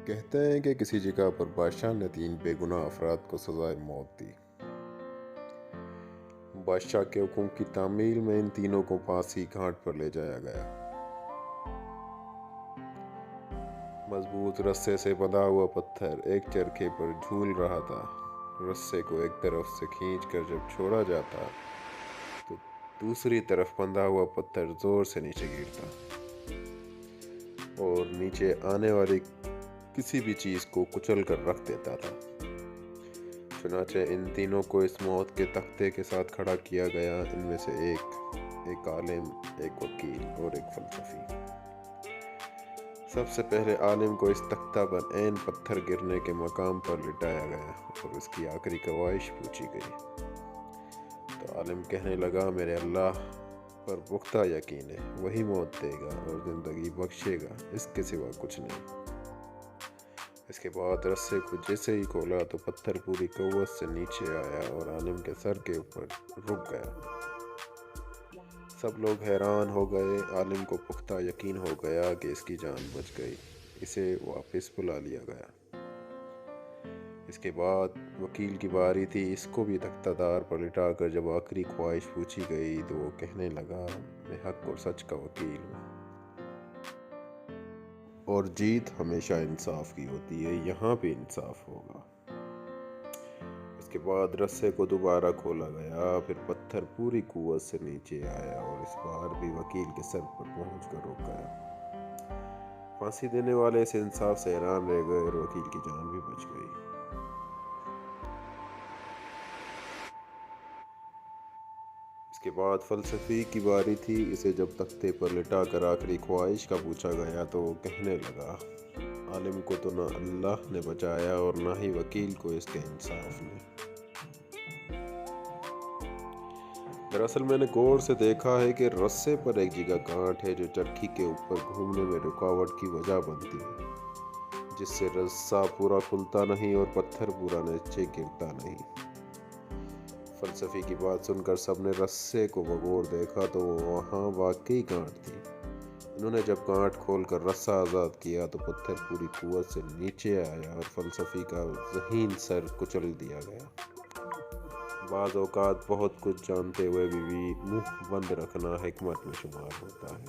کہتے ہیں کہ کسی جگہ پر بادشاہ نے 3 بے گناہ افراد کو سزائے موت دی۔ بادشاہ کے حکم کی تعمیل میں ان تینوں کو پھانسی گھاٹ پر لے جایا گیا۔ مضبوط رسے سے بندھا ہوا پتھر ایک چرخے پر جھول رہا تھا۔ رسے کو ایک طرف سے کھینچ کر جب چھوڑا جاتا تو دوسری طرف بندھا ہوا پتھر زور سے نیچے گرتا اور نیچے آنے والی کسی بھی چیز کو کچل کر رکھ دیتا تھا۔ چنانچہ ان تینوں کو اس موت کے تختے کے ساتھ کھڑا کیا گیا۔ ان میں سے ایک عالم، ایک وکیل اور ایک فلسفی۔ سب سے پہلے عالم کو اس تختہ پر عین پتھر گرنے کے مقام پر لٹایا گیا اور اس کی آخری خواہش پوچھی گئی۔ تو عالم کہنے لگا، میرے اللہ پر پختہ یقین ہے، وہی موت دے گا اور زندگی بخشے گا، اس کے سوا کچھ نہیں۔ اس کے بعد رسے کو جیسے ہی کھولا تو پتھر پوری قوت سے نیچے آیا اور عالم کے سر کے اوپر رک گیا۔ سب لوگ حیران ہو گئے۔ عالم کو پختہ یقین ہو گیا کہ اس کی جان بچ گئی۔ اسے واپس بلا لیا گیا۔ اس کے بعد وکیل کی باری تھی۔ اس کو بھی تختہ دار پر لٹا کر جب آخری خواہش پوچھی گئی تو وہ کہنے لگا، میں حق اور سچ کا وکیل ہوں اور جیت ہمیشہ انصاف کی ہوتی ہے، یہاں بھی انصاف ہوگا۔ اس کے بعد رسے کو دوبارہ کھولا گیا، پھر پتھر پوری قوت سے نیچے آیا اور اس بار بھی وکیل کے سر پر پہنچ کر رک گیا۔ پھانسی دینے والے اس انصاف سے حیران رہ گئے اور وکیل کی جان بھی بچ گئی۔ اس کے بعد فلسفی کی باری تھی۔ اسے جب تختے پر لٹا کر آخری خواہش کا پوچھا گیا تو وہ کہنے لگا، عالم کو تو نہ اللہ نے بچایا اور نہ ہی وکیل کو اس کے انصاف نے۔ دراصل میں نے غور سے دیکھا ہے کہ رسے پر ایک جگہ گانٹھ ہے جو چرخی کے اوپر گھومنے میں رکاوٹ کی وجہ بنتی ہے، جس سے رسہ پورا کھلتا نہیں اور پتھر پورا نیچے گرتا نہیں۔ فلسفی کی بات سن کر سب نے رسے کو بغور دیکھا تو وہاں واقعی گانٹھ تھی۔ انہوں نے جب گانٹھ کھول کر رسہ آزاد کیا تو پتھر پوری قوت سے نیچے آیا اور فلسفی کا ذہین سر کچل دیا گیا۔ بعض اوقات بہت کچھ جانتے ہوئے بھی منہ بند رکھنا حکمت میں شمار ہوتا ہے۔